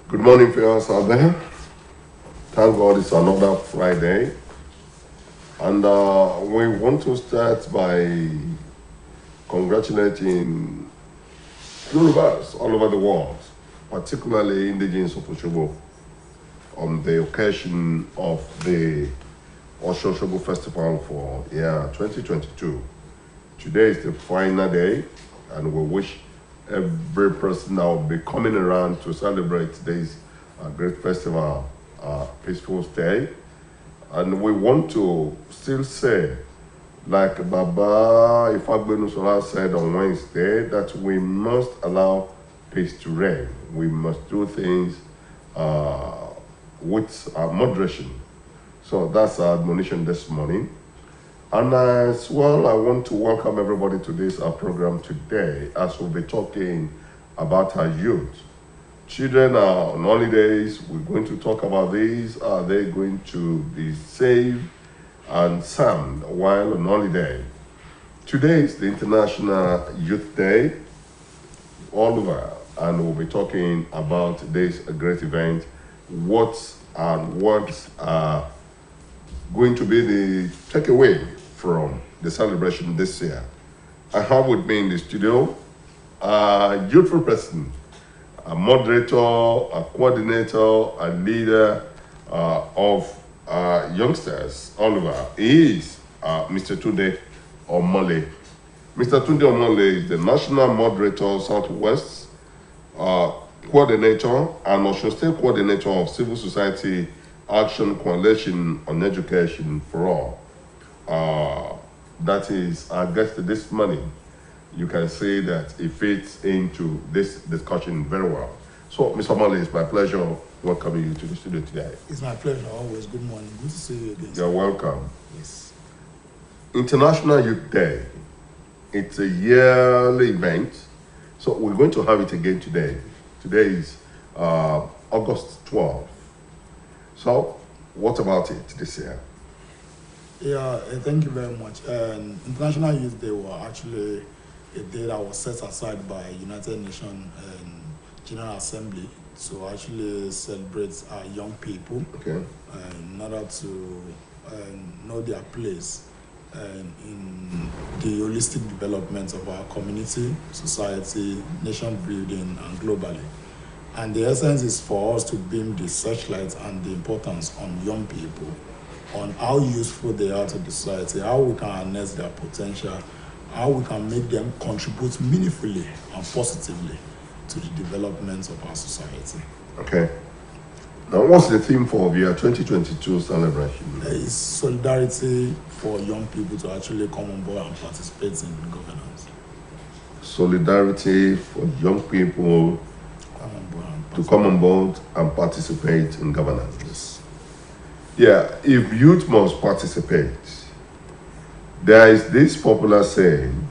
Good morning, friends out there. Thank God it's another Friday. And we want to start by congratulating Yorubas all over the world, particularly indigenous of Oshobo, on the occasion of the Oshobo Festival for year 2022. Today is the final day, and we wish every person that will be coming around to celebrate this great festival peaceful stay. And we want to still say, like Baba Ifagbenusola said on Wednesday, that we must allow peace to reign. We must do things with moderation. So that's our admonition this morning. And as well, I want to welcome everybody to this program today, as we'll be talking about our youth. Children are on holidays. We're going to talk about this. Are they going to be safe and sound while on holiday? Today is the International Youth Day all over, and we'll be talking about this great event. What's going to be the takeaway from the celebration this year? I have with me in the studio a youthful person, a moderator, a coordinator, a leader of youngsters all over. He is Mr. Tunde Omole. Mr. Tunde Omole is the National Moderator Southwest Coordinator and Osun State Coordinator of Civil Society Action Coalition on Education for All. That is our guest this morning. You can see that it fits into this discussion very well. So, Mr. Omole, it's my pleasure welcoming you to the studio today. It's my pleasure, always. Good morning. Good to see you again. You're welcome. Yes. International Youth Day. It's a yearly event. So we're going to have it again today. Today is August 12th. So, what about it this year? Yeah, thank you very much. International Youth Day was actually a day that was set aside by United Nations General Assembly to actually celebrate our young people, Okay. in order to know their place in the holistic development of our community, society, nation building, and globally. And the essence is for us to beam the searchlight and the importance on young people, on how useful they are to the society, how we can harness their potential, how we can make them contribute meaningfully and positively to the development of our society. Okay. Now, what's the theme for your 2022 celebration? There is solidarity for young people to actually come on board and participate in governance. Solidarity for young people to come on board and participate in governance. Yes. Yeah, if youth must participate, there is this popular saying,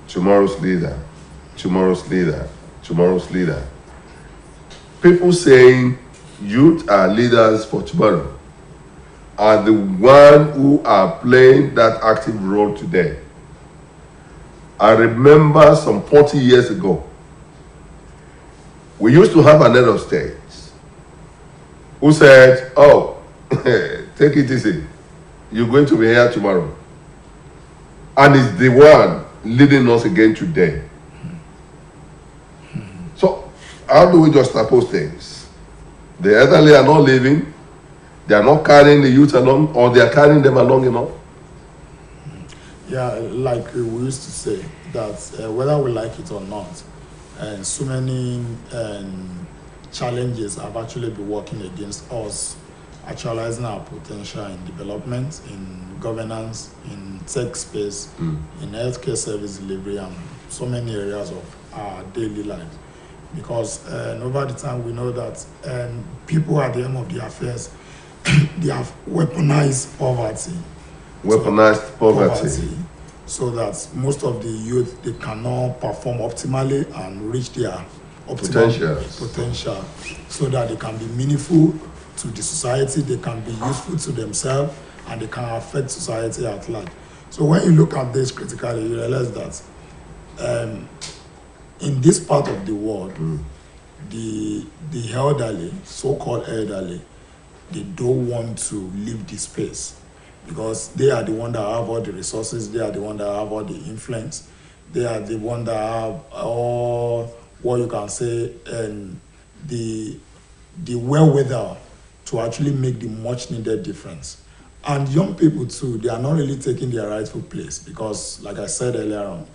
tomorrow's leader, tomorrow's leader, tomorrow's leader. People saying youth are leaders for tomorrow are the ones who are playing that active role today. I remember some 40 years ago, we used to have an head of state who said, oh, take it easy. You're going to be here tomorrow. And is the one leading us again today. So, how do we just oppose things? The elderly are not living, they are not carrying the youth along, or they are carrying them along enough. Yeah, like we used to say, that whether we like it or not, and so many challenges have actually been working against us actualizing our potential in development, in governance, in tech space, in healthcare service delivery, and so many areas of our daily lives. Because over the time we know that people at the end of their affairs, they have weaponized poverty. Weaponized poverty. So that most of the youth, they cannot perform optimally and reach their optimal potential so that they can be meaningful to the society, they can be useful to themselves, and they can affect society at large. So when you look at this critically, you realize that in this part of the world, the elderly, so-called elderly, they don't want to leave this space because they are the one that have all the resources, they are the one that have all the influence, they are the one that have all, what you can say, and the wherewithal to actually make the much needed difference. And young people too, they are not really taking their rightful place because, like I said earlier on,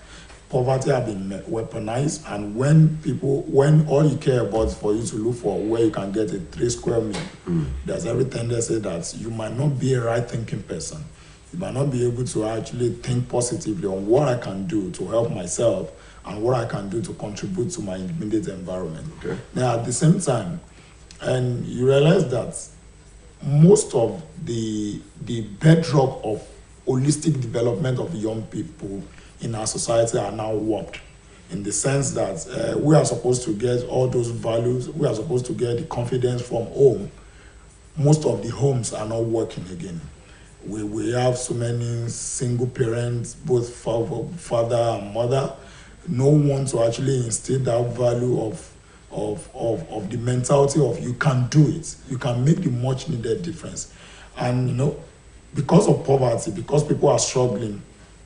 poverty have been weaponized, and when all you care about is for you to look for where you can get a 3 square meal, there's every tendency that you might not be a right thinking person. You might not be able to actually think positively on what I can do to help myself and what I can do to contribute to my immediate environment. Okay. Now, at the same time, and you realize that most of the bedrock of holistic development of young people in our society are now warped, in the sense that we are supposed to get all those values, we are supposed to get the confidence from home. Most of the homes are not working again. We have so many single parents, both father and mother. No one to actually instill that value of the mentality of you can do it, you can make the much needed difference. And because of poverty, because people are struggling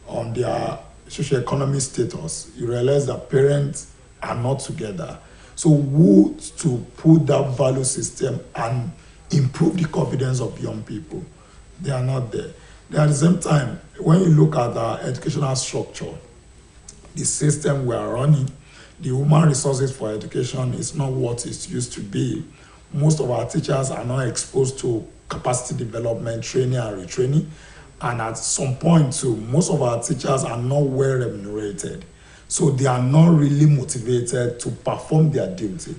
on their socioeconomic status, you realize that parents are not together. So who to put that value system and improve the confidence of young people? They are not there. Then at the same time, when you look at our educational structure, the system we are running, the human resources for education is not what it used to be. Most of our teachers are not exposed to capacity development, training and retraining. And at some point too, most of our teachers are not well remunerated. So they are not really motivated to perform their duty.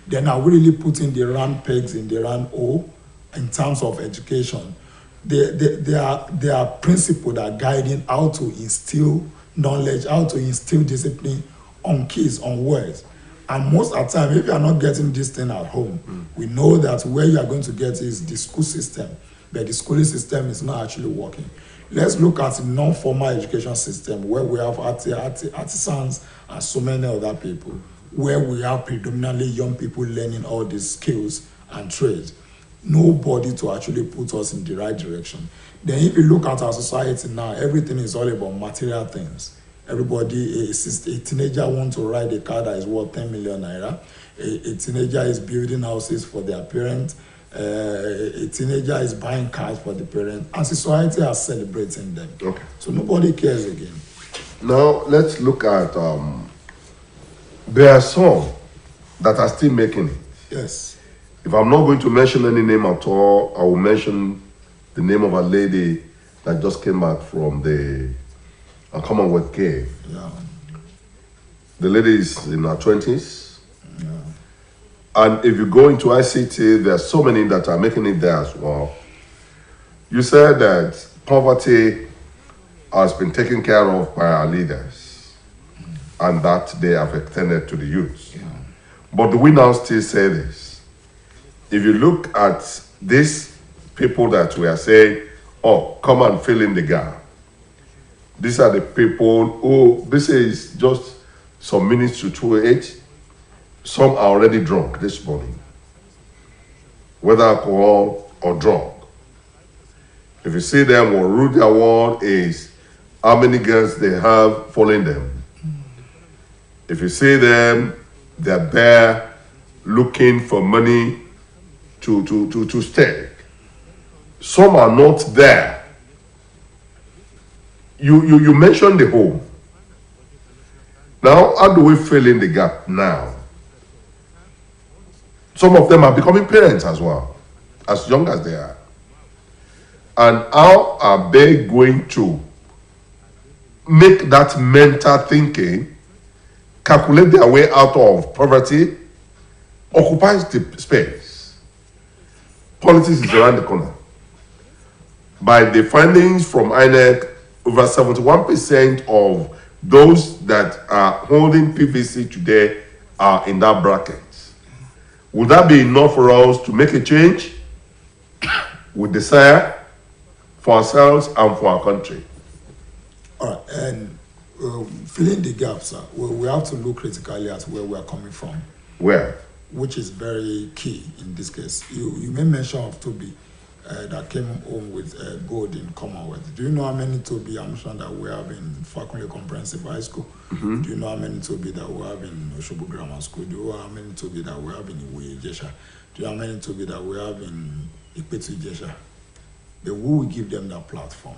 Then are we really putting the round pegs in the round hole in terms of education? There are principles that are guiding how to instill knowledge, how to instill discipline on kids, on words. And most of the time, if you are not getting this thing at home, we know that where you are going to get is the school system, but the schooling system is not actually working. Let's look at the non-formal education system where we have artisans and so many other people, where we have predominantly young people learning all these skills and trades. Nobody to actually put us in the right direction. Then if you look at our society now, everything is all about material things. Everybody, a teenager wants to ride a car that is worth 10 million naira. A teenager is building houses for their parents. A teenager is buying cars for the parents. And society is celebrating them. Okay. So nobody cares again. Now, let's look at, there are some that are still making it. Yes. If I'm not going to mention any name at all, I will mention the name of a lady that just came back from the Commonwealth Games. Yeah. The lady is in her 20s. Yeah. And if you go into ICT, there are so many that are making it there as well. You said that poverty has been taken care of by our leaders and that they have extended to the youth. Yeah. But do we now still say this? If you look at these people that we are saying, oh, come and fill in the gap. These are the people who, this is just some minutes to 2:08. Some are already drunk this morning, whether alcohol or drug. If you see them, what rule their word is how many girls they have following them. If you see them, they're there looking for money to stay. Some are not there. You mentioned the home. Now, how do we fill in the gap now? Some of them are becoming parents as well, as young as they are. And how are they going to make that mental thinking, calculate their way out of poverty, occupies the space? Politics is around the corner. By the findings from INEC, over 71% of those that are holding PVC today are in that bracket. Would that be enough for us to make a change we desire for ourselves and for our country? All right, and filling the gaps, we have to look critically at where we are coming from. Where? Which is very key in this case. You made mention of Toby that came home with gold in Commonwealth. Do you know how many Toby Amshon that we have in Fakunle Comprehensive High School? Mm-hmm. Do you know how many Toby that we have in Oshobo Grammar School? Do you know how many Toby that we have in Iwe Jesha? Do you know how many Toby that we have in Ipetu Jesha? But who will give them that platform?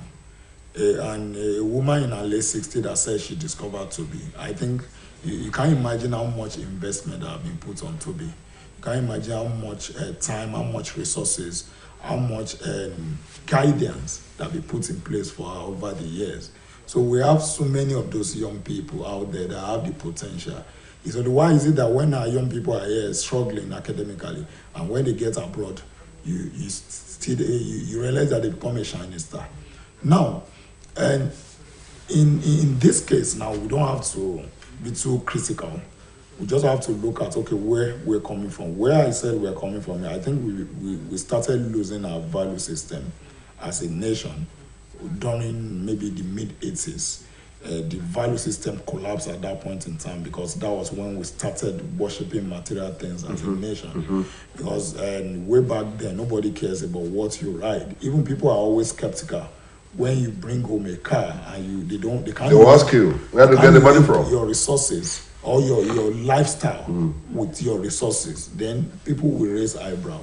And a woman in her late 60s that says she discovered Toby. I think you can't imagine how much investment that have been put on Toby. You can't imagine how much time, how much resources, how much guidance that be put in place for her over the years. So we have so many of those young people out there that have the potential. So why is it that when our young people are here struggling academically, and when they get abroad, you realize that they become a shining star? Now, and in this case, now we don't have to be too critical. We just have to look at, okay, where we're coming from. Where I said we're coming from, I think we started losing our value system as a nation during maybe the mid-80s. The value system collapsed at that point in time because that was when we started worshiping material things as a nation. Because way back then, nobody cares about what you ride. Even people are always skeptical when you bring home a car and they can't. They'll ask you where to get the money from. Your resources or your lifestyle with your resources, then people will raise eyebrow.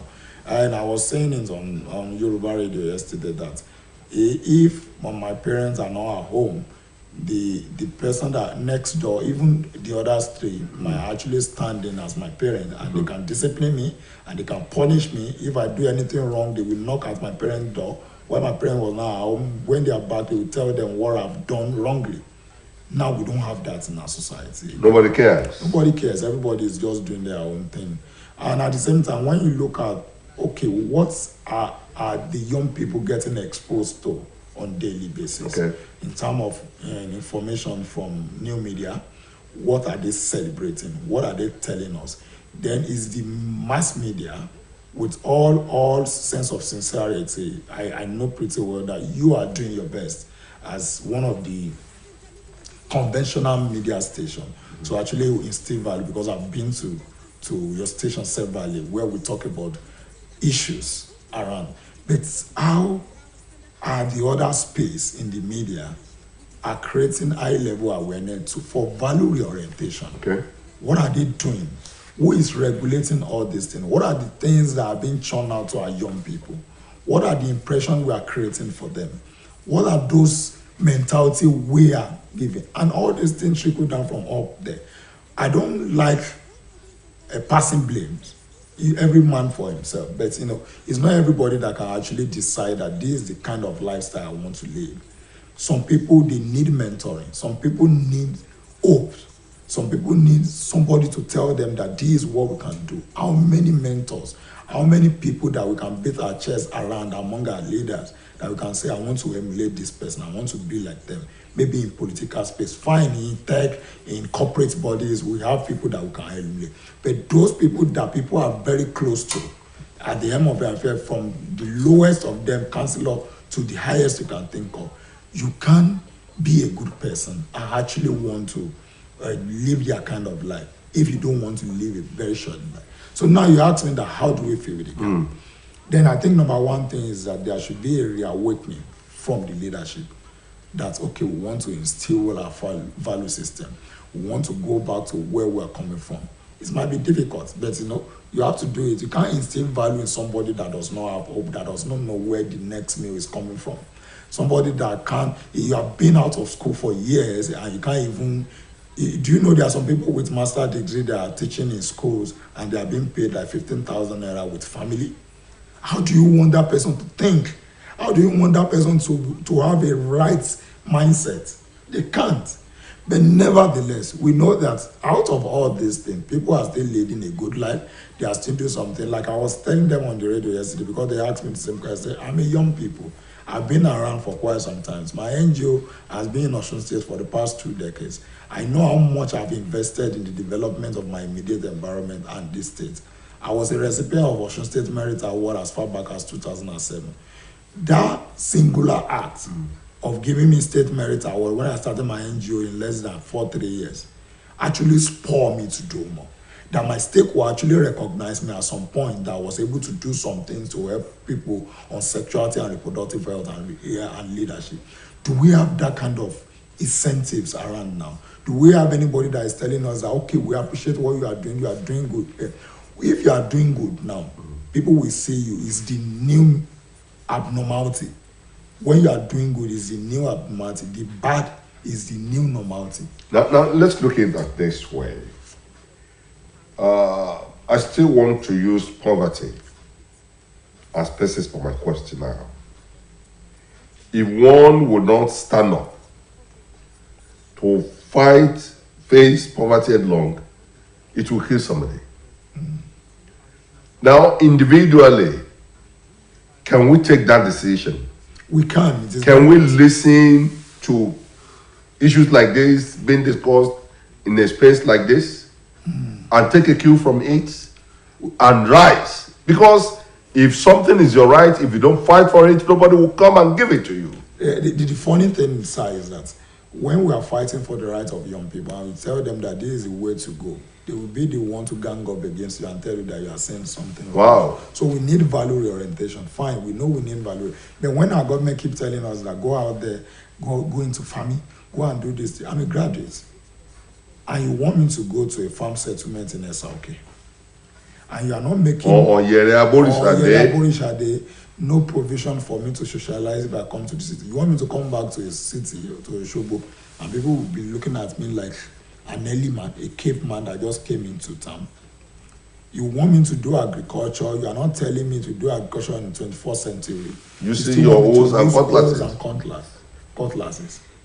And I was saying it on Yoruba radio yesterday that if my parents are not at home, the person that next door, even the other three, might actually stand in as my parent, and they can discipline me and they can punish me. If I do anything wrong, they will knock at my parents' door. When my parents was not at home, when they are back, they will tell them what I've done wrongly. Now we don't have that in our society. Nobody cares. Nobody cares. Everybody is just doing their own thing. And at the same time, when you look at, okay, what are the young people getting exposed to on daily basis? Okay. In terms of information from new media, what are they celebrating? What are they telling us? Then is the mass media, with all sense of sincerity, I know pretty well that you are doing your best as one of the conventional media station to actually instill value, because I've been to your station severally where we talk about issues around. But how are the other space in the media are creating high level awareness for value reorientation? Okay. What are they doing? Who is regulating all these things? What are the things that are being churned out to our young people? What are the impressions we are creating for them? What are those mentality we are giving? And all these things trickle down from up there. I don't like passing blames. Every man for himself. But it's not everybody that can actually decide that this is the kind of lifestyle I want to live. Some people, they need mentoring. Some people need hope. Some people need somebody to tell them that this is what we can do. How many mentors, how many people that we can beat our chest around among our leaders that we can say, I want to emulate this person, I want to be like them. Maybe in political space, fine, in tech, in corporate bodies, we have people that we can emulate. But those people that people are very close to, at the end of the affair, from the lowest of them, counselor, to the highest you can think of, you can be a good person and actually want to live your kind of life if you don't want to live a very short life. So now you ask me that how do we feel with it? Then I think number one thing is that there should be a reawakening from the leadership that, okay, we want to instill our value system. We want to go back to where we're coming from. It might be difficult, but you have to do it. You can't instill value in somebody that does not have hope, that does not know where the next meal is coming from. Somebody that you have been out of school for years and you can't even. Do you know there are some people with master degree that are teaching in schools and they are being paid like 15,000 naira with family? How do you want that person to think? How do you want that person to have a right mindset? They can't. But nevertheless, we know that out of all these things, people are still leading a good life. They are still doing something. Like I was telling them on the radio yesterday, because they asked me the same question. I'm a young people. I've been around for quite some time. My NGO has been in Osun State for the past 2 decades. I know how much I've invested in the development of my immediate environment and this state. I was a recipient of Osun State Merit Award as far back as 2007. That singular act of giving me State Merit Award when I started my NGO in less than 3 years actually spurred me to do more. That my stake will actually recognize me at some point, that I was able to do some things to help people on sexuality and reproductive health and leadership. Do we have that kind of incentives around now? Do we have anybody that is telling us that, okay, we appreciate what you are doing good? If you are doing good now, people will see you. It's the new abnormality. When you are doing good, is the new abnormality. The bad is the new normality. Now let's look at that this way. I still want to use poverty as basis for my question now. If one would not stand up to face poverty headlong, it will kill somebody. Now, individually, can we take that decision? We can. Can we listen to issues like this being discussed in a space like this and take a cue from it and rise? Because if something is your right, if you don't fight for it, nobody will come and give it to you. The funny thing inside is that when we are fighting for the right of young people and we tell them that this is the way to go, they will be the one to gang up against you and tell you that you are saying something wrong. Wow. So we need value orientation. Fine, we know we need value. But when our government keep telling us that go out there, go into farming, go and do this, I'm a graduate. And you want me to go to a farm settlement in SRK. And you are not making no provision for me to socialize if I come to the city. You want me to come back to a city, to a Shobo, and people will be looking at me like an early man, a Cape man that just came into town. You want me to do agriculture, you are not telling me to do agriculture in the 21st century. You see your hoes and cutlasses.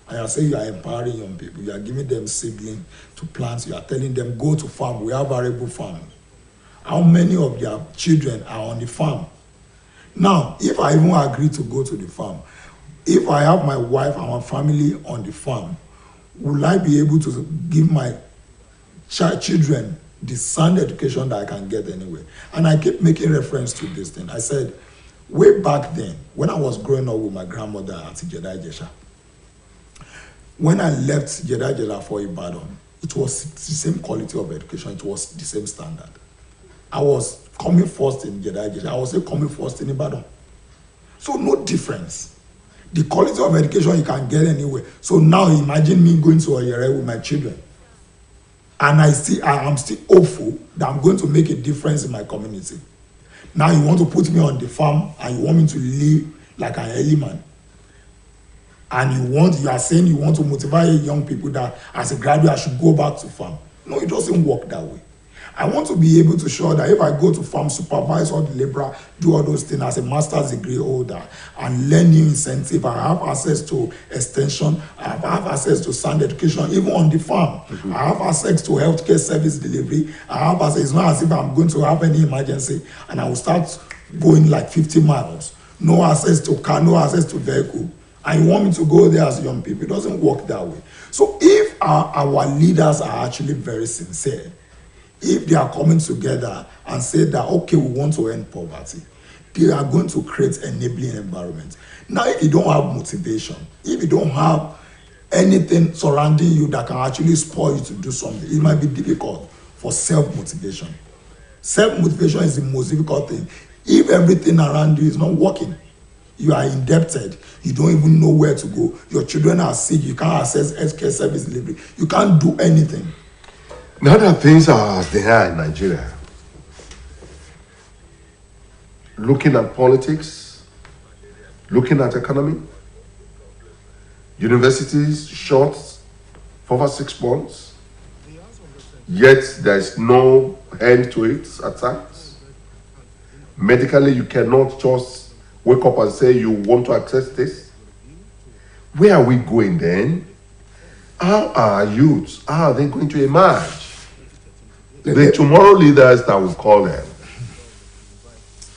And you say you are empowering young people, you are giving them seedling to plant, you are telling them go to farm, we have variable farm. How many of their children are on the farm? Now, if I even agree to go to the farm, if I have my wife and my family on the farm, will I be able to give my children the sound education that I can get anyway? And I keep making reference to this thing. I said, way back then, when I was growing up with my grandmother at Jeddah Jesha, when I left Jeddah Jesha for Ibadan, it was the same quality of education, it was the same standard. I was coming first in Jeddah Jesha, I was coming first in Ibadan. So no difference. The quality of education you can get anywhere. So now imagine me going to Oyere with my children. And I am still hopeful that I'm going to make a difference in my community. Now you want to put me on the farm and you want me to live like an early man. And you are saying you want to motivate young people that as a graduate I should go back to farm. No, it doesn't work that way. I want to be able to show that if I go to farm, supervise all the laborer, do all those things as a master's degree holder and learn new incentive, I have access to extension, I have access to sound education, even on the farm. I have access to healthcare service delivery. I have access. It's not as if I'm going to have any emergency and I will start going like 50 miles. No access to car, no access to vehicle. And you want me to go there as young people. It doesn't work that way. So if our leaders are actually very sincere, if they are coming together and say that, okay, we want to end poverty, they are going to create enabling environment. Now, if you don't have motivation, if you don't have anything surrounding you that can actually spur you to do something, it might be difficult for self-motivation. Self-motivation is the most difficult thing. If everything around you is not working, you are indebted, you don't even know where to go, your children are sick, you can't access healthcare service delivery, you can't do anything. Now that things are as they are in Nigeria, looking at politics, looking at economy, universities short for over 6 months, yet there's no end to it at times. Medically, you cannot just wake up and say you want to access this? Where are we going then? How are youths, how are they going to emerge? The tomorrow leaders that we call them.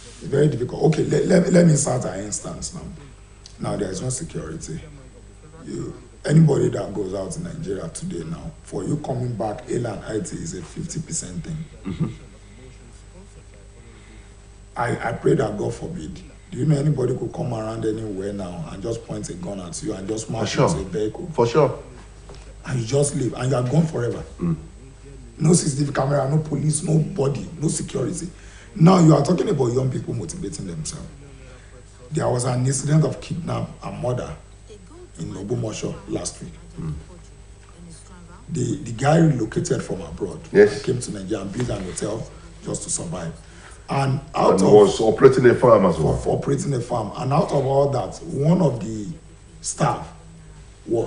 It's very difficult. Okay, let me start an instance now. Now there is no security. Anybody that goes out in Nigeria today now, for you coming back, L and IT is a 50% thing. Mm-hmm. I pray that God forbid. Do you know anybody could come around anywhere now and just point a gun at you and just march into a vehicle? For sure. And you just leave and you are gone forever. No CCTV camera, no police, nobody, no security. Now you are talking about young people motivating themselves. There was an incident of kidnap and murder in Ogbomoso last week. The guy relocated from abroad. Yes. Came to Nigeria and built an hotel just to survive. And was operating a farm as well. For operating a farm. And out of all that, one of the staff, the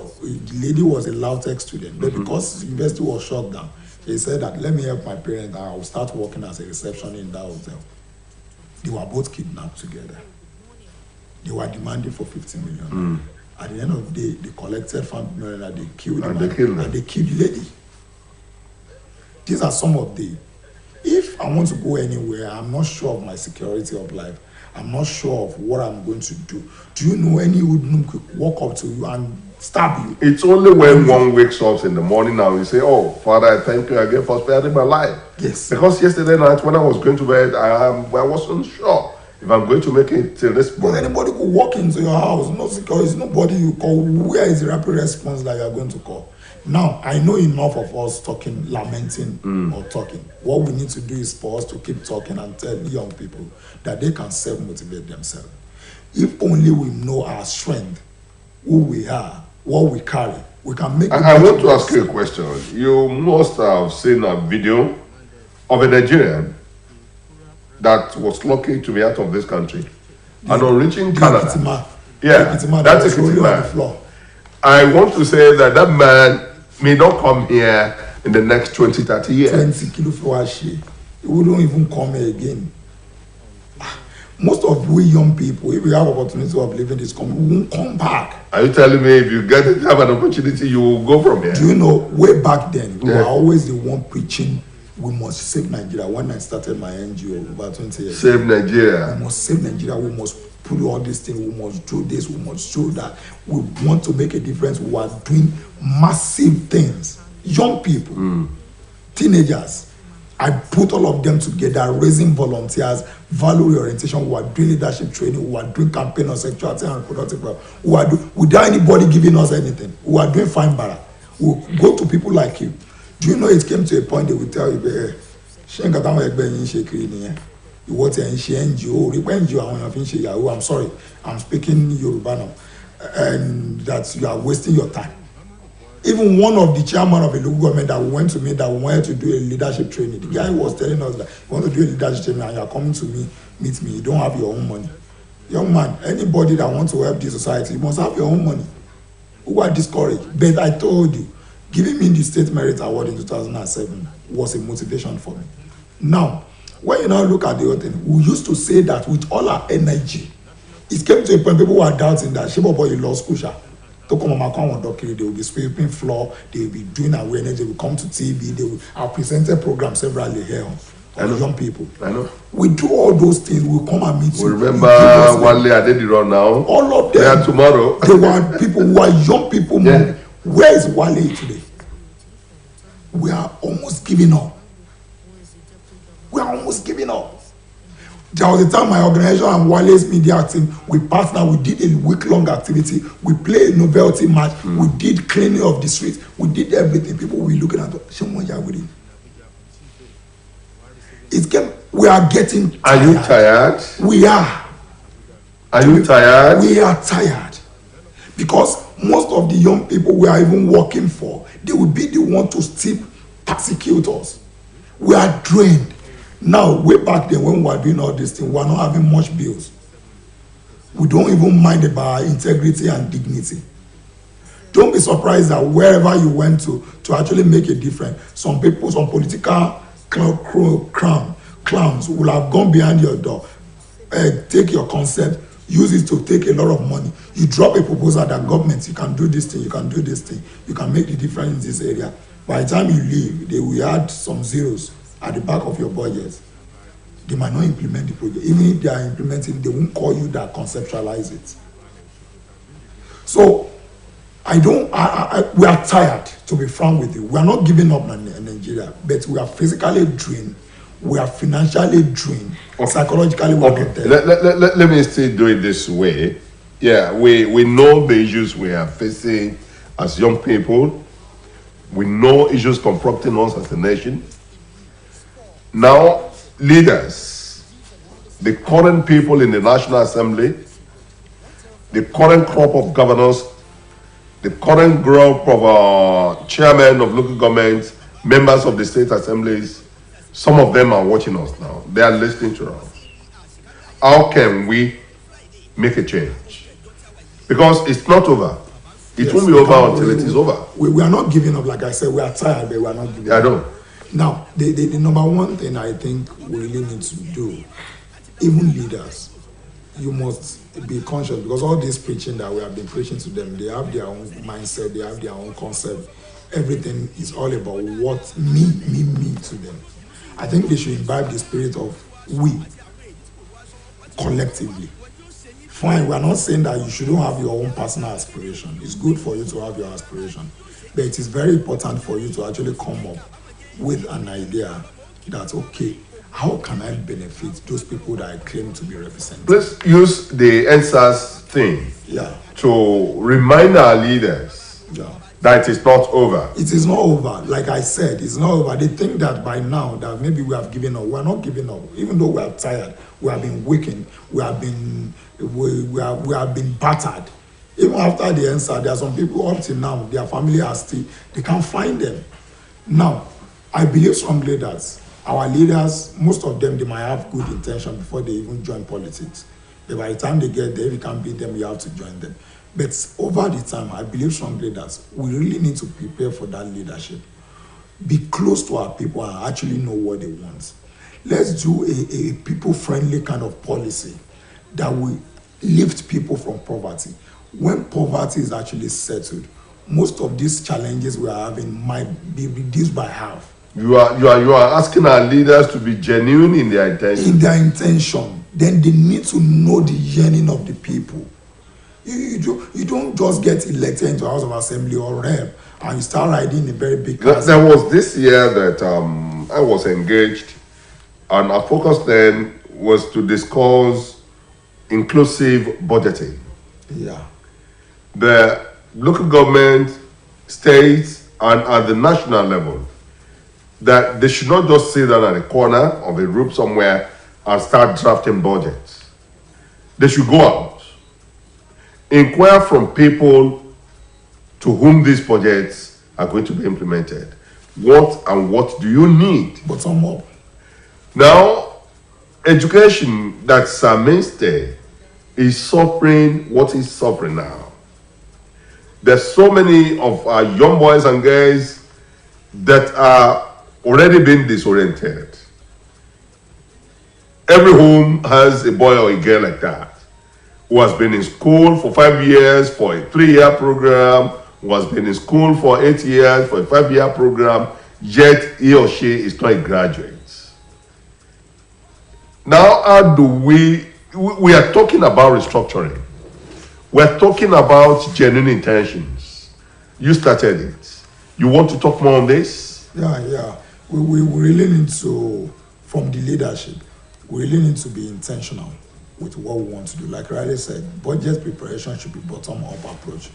lady was a LAUTECH student, but because the university was shut down, he said that let me help my parents and I will start working as a receptionist in that hotel. They were both kidnapped together. They were demanding for 50 million. At the end of the day, they collected 5 million and they killed and the they killed them. And they killed the lady. These are some of the. If I want to go anywhere, I'm not sure of my security of life. I'm not sure of what I'm going to do. Do you know any hoodlum could walk up to you and stab you? It's only when one wakes up in the morning now you say, "Oh, Father, I thank you again for sparing my life." Yes. Because yesterday night when I was going to bed, I wasn't sure if I'm going to make it till this But morning. anybody could walk into your house, no security, nobody you call. Where is the rapid response that you are going to call? Now, I know enough of us talking, lamenting or talking. What we need to do is for us to keep talking and tell young people that they can self-motivate themselves. If only we know our strength, who we are, what we carry, we can make I want to ask you a question. You must have seen a video of a Nigerian that was lucky to be out of this country. And on reaching Canada. That's a Kitima. I want to say that that man may not come here in the next 20, 30 years. 20 kilos, he wouldn't even come here again. Most of we young people, if we have opportunity of living this country, we won't come back. Are you telling me if you have an opportunity, you will go from here? Do you know, way back then, we were always the one preaching, we must save Nigeria. When I started my NGO about 20 years ago. Save Nigeria. We must save Nigeria, we must put all these things, we must do this, we must do that. We want to make a difference. We are doing massive things. Young people, teenagers, I put all of them together, raising volunteers, value orientation. We are doing leadership training. We are doing campaign on sexuality and reproductive health. Without anybody giving us anything. We are doing fine bara. We go to people like you. Do you know it came to a point they will tell you, what NGO, I'm sorry, I'm speaking Yoruba now, and that you are wasting your time. Even one of the chairman of a local government that went to me that wanted to do a leadership training, the guy was telling us that you want to do a leadership training and you are coming to me, meet me, you don't have your own money. Young man, anybody that wants to help this society, you must have your own money. Who are discouraged? But I told you, giving me the State Merit Award in 2007 was a motivation for me. Now, when you now look at the other thing, we used to say that with all our energy, it came to a point people were doubting that Sheba boy lost Kusha. They will be sweeping floor, they will be doing awareness, they will come to TV, I've presented programs severally here on young people. I know. We do all those things, we'll come and meet you. Remember Wale Adediran now? All of them. They are tomorrow. They were people who are young people. Yeah. Where is Wale today? We are almost giving up. We are almost giving up. There was a time my organization and Wale's media team, we partnered, we did a week-long activity, we played a novelty match, we did cleaning of the streets, we did everything. People were looking at us. We are getting tired. Are you tired? We are. Are you tired? We are tired. Because most of the young people we are even working for, they will be the one to still persecute us. We are drained. Now, way back then when we were doing all these things, we are not having much bills. We don't even mind about our integrity and dignity. Don't be surprised that wherever you went to actually make a difference, some people, some political clowns will have gone behind your door, take your concept, use it to take a lot of money. You drop a proposal that government, you can do this thing, you can do this thing, you can make the difference in this area. By the time you leave, they will add some zeros at the back of your budget. They might not implement the project. Even if they are implementing, they won't call you that conceptualize it. So we are tired, to be frank with you. We are not giving up in Nigeria, but we are physically drained, we are financially drained, psychologically we are not there. Let me still do it this way. Yeah, we know the issues we are facing as young people. We know issues confronting us as a nation. Now, leaders, the current people in the National Assembly, the current crop of governors, the current group of chairmen of local governments, members of the state assemblies, some of them are watching us now. They are listening to us. How can we make a change? Because it's not over. It won't be over until it is over. We are not giving up, like I said. We are tired, but we are not giving up. I know. Now, the number one thing I think we really need to do, even leaders, you must be conscious, because all this preaching that we have been preaching to them, they have their own mindset, they have their own concept. Everything is all about what me to them. I think they should imbibe the spirit of we, collectively. Fine, we are not saying that you shouldn't have your own personal aspiration. It's good for you to have your aspiration, but it is very important for you to actually come up with an idea that, okay, how can I benefit those people that I claim to be representing? Let's use the NSAS thing to remind our leaders that it is not over. It is not over. Like I said, it's not over. They think that by now that maybe we have given up. We are not giving up. Even though we are tired, we have been weakened, we have been battered. Even after the answer, there are some people up till now, their family are still, they can't find them. Now, I believe strongly that our leaders, most of them, they might have good intention before they even join politics. But by the time they get there, if you can't beat them, you have to join them. But over the time, I believe strongly that we really need to prepare for that leadership. Be close to our people and actually know what they want. Let's do a people-friendly kind of policy that will lift people from poverty. When poverty is actually settled, most of these challenges we are having might be reduced by half. You are asking our leaders to be genuine in their intention. In their intention, then they need to know the yearning of the people. You don't just get elected into House of Assembly or rep and you start riding a very big car. There was this year that I was engaged, and our focus then was to discuss inclusive budgeting. Yeah. The local government, states, and at the national level, that they should not just sit down at a corner of a room somewhere and start drafting budgets. They should go out, inquire from people to whom these projects are going to be implemented. What do you need? Bottom up. Now, education, that's a mainstay, is suffering what is suffering now. There's so many of our young boys and girls that are already being disoriented. Every home has a boy or a girl like that, who has been in school for 5 years for a 3-year program, who has been in school for 8 years for a 5-year program, yet he or she is not a graduate. Now, how do we are talking about restructuring. We're talking about genuine intentions. You started it. You want to talk more on this? Yeah. We really need to, from the leadership, we really need to be intentional with what we want to do. Like Riley said, budget preparation should be bottom-up approach.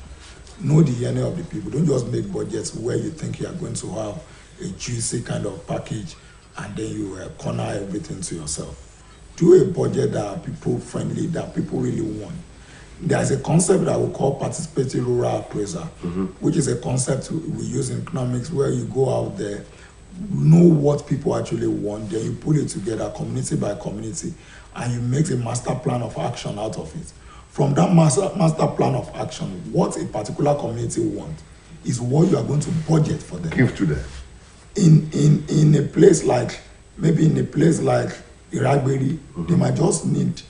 Know the yearning of the people. Don't just make budgets where you think you are going to have a juicy kind of package and then you corner everything to yourself. Do a budget that are people-friendly, that people really want. There's a concept that we call participatory rural appraisal, which is a concept we use in economics where you go out there, know what people actually want, then you pull it together community by community, and you make a master plan of action out of it. From that master plan of action, what a particular community wants is what you are going to budget for them. Give to them. In a place like, maybe in a place like Iragberi, they might just need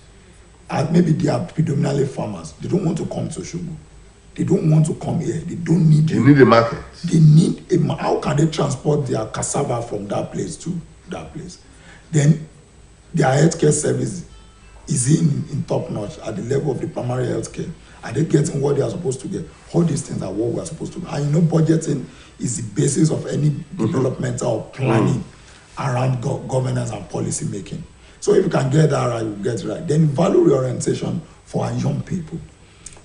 and maybe they are predominantly farmers. They don't want to come to Osogbo. They don't want to come here. They don't need you. Need a market. They need a how can they transport their cassava from that place to that place? Then their healthcare service is in top notch at the level of the primary healthcare. Are they getting what they are supposed to get? All these things are what we are supposed to do. And budgeting is the basis of any developmental planning around governance and policy making. So if you can get that right, you get it right. Then value reorientation for our young people.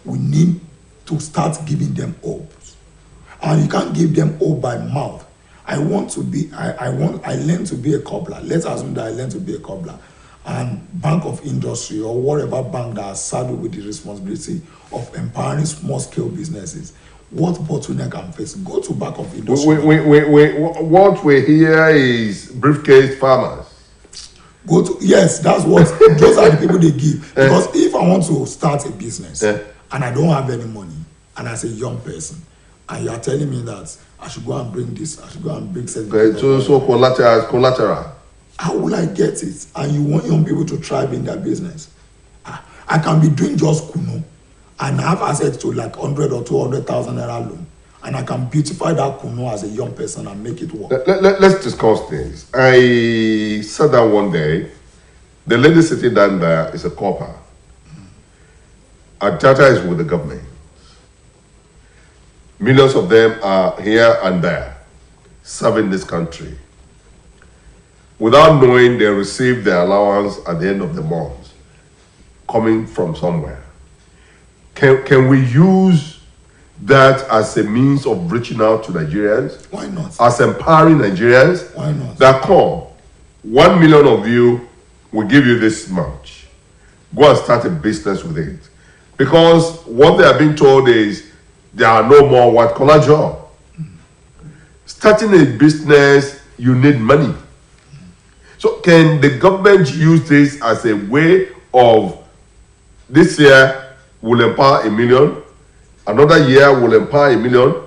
We need to start giving them hope. And you can't give them hope by mouth. I learned to be a cobbler. Let's assume that I learned to be a cobbler. And Bank of Industry or whatever bank that is saddled with the responsibility of empowering small-scale businesses, what bottleneck I'm facing? Go to Bank of Industry. What we hear is briefcase farmers. Yes, that's what, those are the people they give. Because if I want to start a business and I don't have any money, and as a young person, and you are telling me that I should go and bring this, I should go and bring certificate. So collateral. How will I get it? And you want young people to thrive in their business. I can be doing just kuno and have access to like 100 or 200,000 naira loan, and I can beautify that kuno as a young person and make it work. Let's discuss things. I sat down one day. The lady sitting down there is a corper. Our data is with the government. Millions of them are here and there, serving this country. Without knowing, they receive their allowance at the end of the month, coming from somewhere. Can we use that as a means of reaching out to Nigerians? Why not? As empowering Nigerians? Why not? That come, 1 million of you will give you this much. Go and start a business with it. Because what they are being told is there are no more white-collar jobs. Starting a business, you need money. So can the government use this as a way of, this year will empower 1 million, another year will empower 1 million?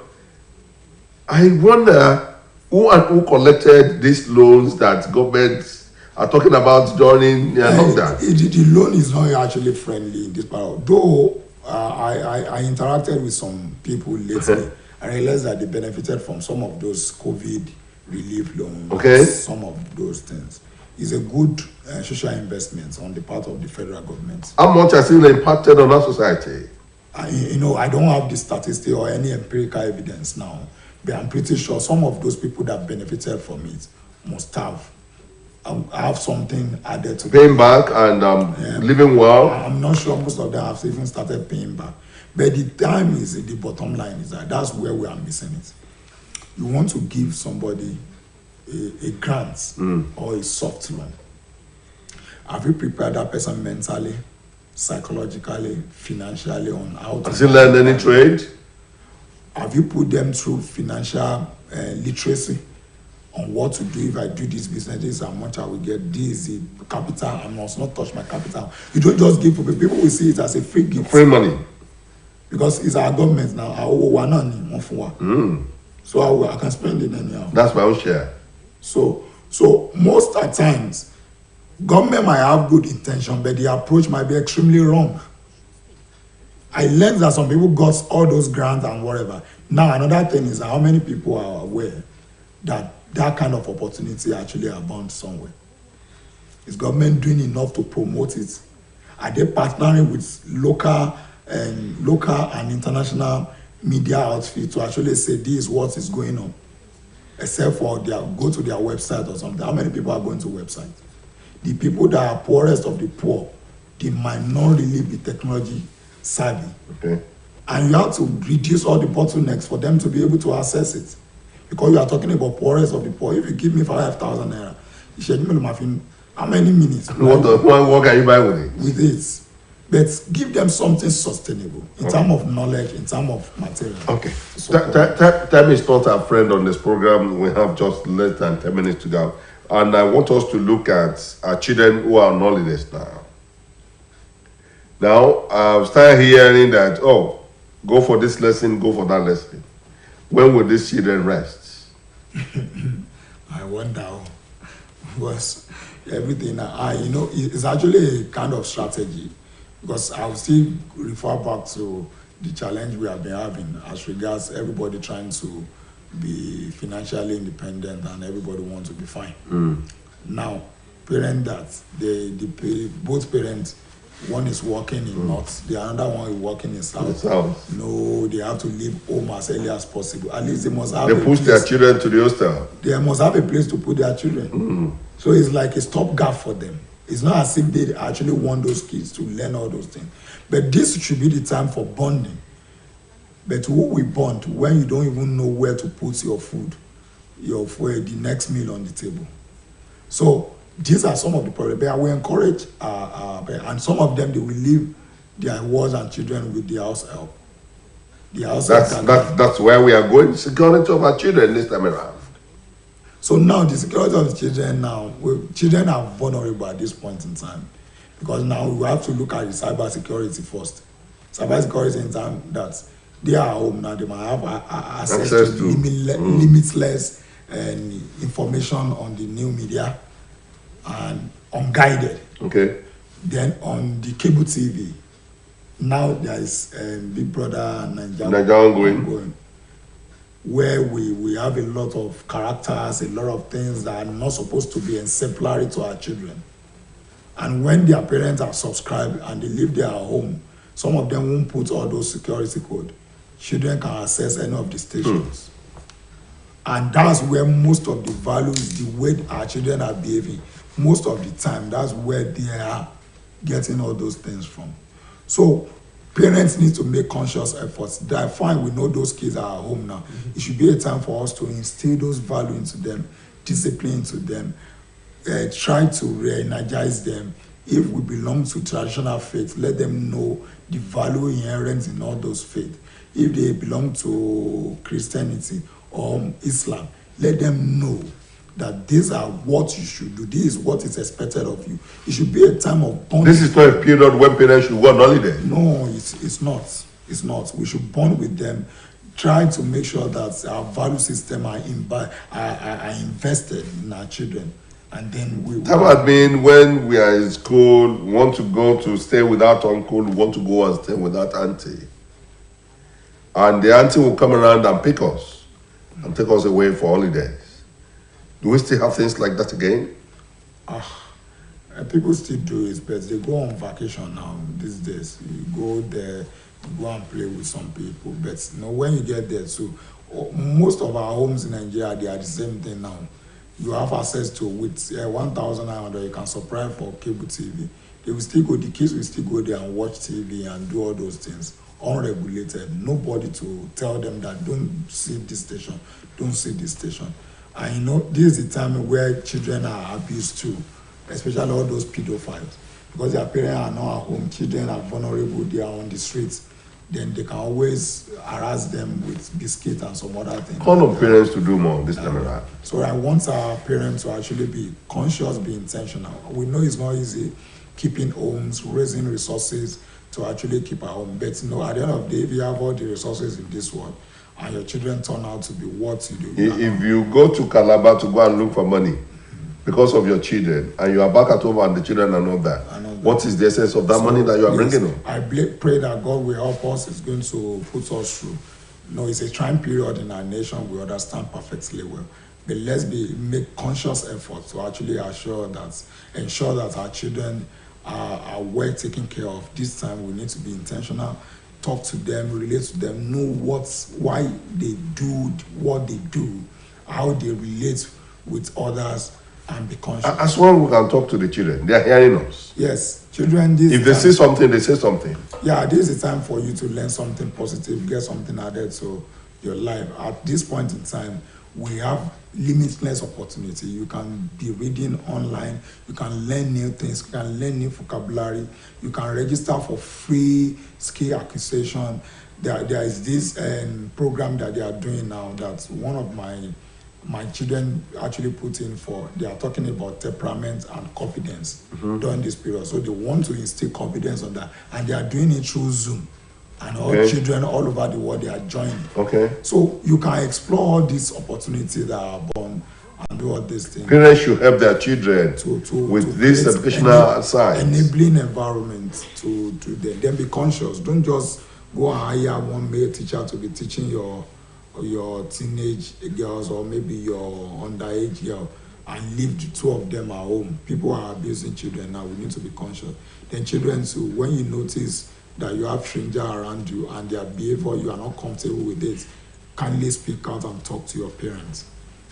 I wonder who collected these loans that governments are talking about during lockdown. The loan is not actually friendly in this part. Though I interacted with some people lately, I realized that they benefited from some of those COVID relief loans. Okay. Some of those things. It's a good social investment on the part of the federal government. How much has it impacted on our society? I don't have the statistic or any empirical evidence now, but I'm pretty sure some of those people that benefited from it must have something added to paying back and living well. I'm not sure most of them have even started paying back, but the time is the bottom line is that's where we are missing it. You want to give somebody a grant or a soft loan. Have you prepared that person mentally, psychologically, financially on how to... Has he learned any trade? Have you put them through financial literacy on what to do? If I do this business, this is how much I will get. This is the capital. I must not touch my capital. You don't just give people. People will see it as a free gift. Free money. Because it's our government now. So I can spend it anyhow. That's my own share. So most at times, government might have good intention, but the approach might be extremely wrong. I learned that some people got all those grants and whatever. Now another thing is how many people are aware that that kind of opportunity actually abounds somewhere. Is government doing enough to promote it? Are they partnering with local and international media outfits to actually say this is what is going on? Except for go to their website or something. How many people are going to website? The people that are poorest of the poor, they might not really be technology savvy. Okay. And you have to reduce all the bottlenecks for them to be able to access it. Because you are talking about poorest of the poor. If you give me 5,000 naira, you should give me how many minutes? What can you buy with it? With it. But give them something sustainable in terms of knowledge, in terms of material. Okay. Time is not our friend on this program. We have just less than 10 minutes to go. And I want us to look at our children who are on holidays now. Now, I've started hearing that, go for this lesson, go for that lesson. When will these children rest? I wonder. Because everything, it's actually a kind of strategy. because I'll still refer back to the challenge we have been having as regards everybody trying to be financially independent and everybody wants to be fine. Now, parent that both parents, one is working in north, the other one is working in south. No, they have to leave home as early as possible. At least they must have. They push their children to the hostel. They must have a place to put their children. So it's like a stopgap for them. It's not as if they actually want those kids to learn all those things. But this should be the time for bonding. But who will bond when you don't even know where to put your food, the next meal on the table? So these are some of the problems. But I will encourage, and some of them, they will leave their wives and children with the house help. That's where we are going. Security of our children this time around. So now the security of the children children are vulnerable at this point in time, because now we have to look at the cyber security first. Cyber security in time that they are home now, they might have access to limitless information on the new media and unguided. Okay. Then on the cable TV, now there is Big Brother Nigeria ongoing, where we have a lot of characters, a lot of things that are not supposed to be exemplary to our children. And when their parents are subscribed and they leave their home, some of them won't put all those security code. Children can access any of the stations. And that's where most of the values, the way our children are behaving, most of the time, that's where they are getting all those things from. So parents need to make conscious efforts. They're fine, we know those kids are at home now. It should be a time for us to instill those values into them, discipline into them, try to re-energize them. If we belong to traditional faith, let them know the value inherent in all those faiths. If they belong to Christianity or Islam, let them know that these are what you should do. This is what is expected of you. It should be a time of bonding. This is not a period when parents should go on holiday. No, it's not. It's not. We should bond with them, try to make sure that our value system are invested in our children. And then That might mean when we are in school, we want to go to stay without uncle, we want to go and stay without auntie. And the auntie will come around and pick us and take us away for holidays. Do we still have things like that again? People still do it, but they go on vacation now these days. You go there, you go and play with some people. But when you get there, so most of our homes in Nigeria, they are the same thing now. You have access to with 1,900, you can subscribe for cable TV. They will still go, the kids will still go there and watch TV and do all those things, unregulated. Nobody to tell them that don't see this station, don't see this station. And this is the time where children are abused too, especially all those pedophiles. Because their parents are not at home, children are vulnerable, they are on the streets. Then they can always harass them with biscuits and some other things. Call on parents to do more this time around. So I want our parents to actually be conscious, be intentional. We know it's not easy keeping homes, raising resources to actually keep our home. But at the end of the day, if you have all the resources in this world and your children turn out to be what you do. If you go to Calabar to go and look for money because of your children and you are back at home and the children are not there, what is the essence of that money that you are bringing home? I pray that God will help us. It's going to put us through. It's a trying period in our nation. We understand perfectly well. But let's make conscious efforts to actually ensure that our children are well taken care of. This time we need to be intentional, talk to them, relate to them, know why they do what they do, how they relate with others, and be conscious. As long as we can talk to the children, they are hearing us. Yes, children. If they see something, they say something. Yeah, this is a time for you to learn something positive, get something added to your life. At this point in time, we have limitless opportunity. You can be reading online, you can learn new things, you can learn new vocabulary, you can register for free skill acquisition. There is this program that they are doing now that one of my children actually put in for. They are talking about temperament and confidence during this period. So they want to instill confidence on that, and they are doing it through Zoom. And all children all over the world, they are joining. Okay. So you can explore all these opportunities that are born and do all these things. Parents should help their children with this create educational side. enabling environment to them. Then be conscious. Don't just go and hire one male teacher to be teaching your teenage girls or maybe your underage girl and leave the two of them at home. People are abusing children now. We need to be conscious. Then children too, when you notice that you have strangers around you and their behavior, you are not comfortable with it, kindly speak out and talk to your parents.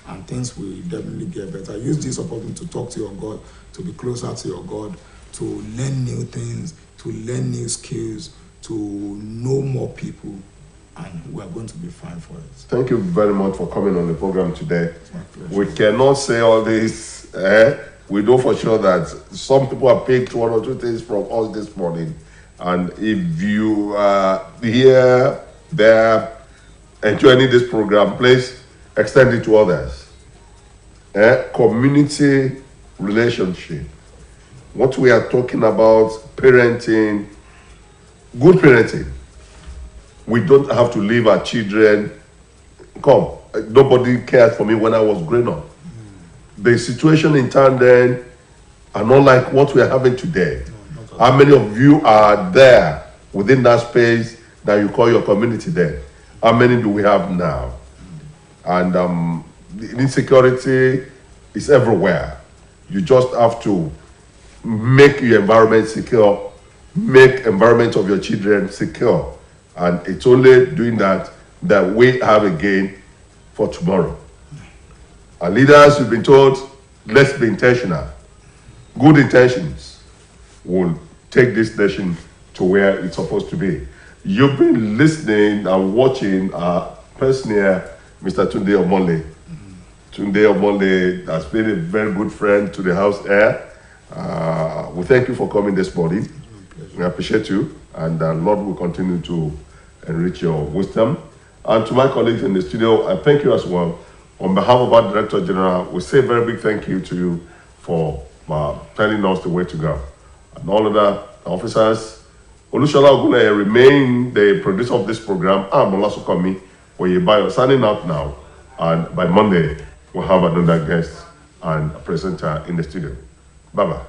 And things will definitely get better. Use this opportunity to talk to your God, to be closer to your God, to learn new things, to learn new skills, to know more people, and we are going to be fine for it. Thank you very much for coming on the program today. It's my pleasure. We cannot say all this. We know for sure that some people have picked one or two things from us this morning. And if you are here, there, enjoying this program, please extend it to others. Community relationship. What we are talking about, parenting, good parenting. We don't have to leave our children. Nobody cared for me when I was growing up. The situation in town then are not like what we are having today. How many of you are there within that space that you call your community then? How many do we have now? And the insecurity is everywhere. You just have to make your environment secure, make environment of your children secure. And it's only doing that we have a gain for tomorrow. Our leaders, we've been told, let's be intentional. Good intentions will take this nation to where it's supposed to be. You've been listening and watching our person here, Mr. Tunde Omole. Tunde Omole has been a very good friend to the house here. We thank you for coming this morning. We appreciate you, and Lord will continue to enrich your wisdom. And to my colleagues in the studio, I thank you as well. On behalf of our Director General, we say a very big thank you to you for telling us the way to go. And all other officers, Olushola Ogunleye remain the producer of this program. I'm Olasukomi Oyebayo, signing out now. And by Monday, we'll have another guest and a presenter in the studio. Bye-bye.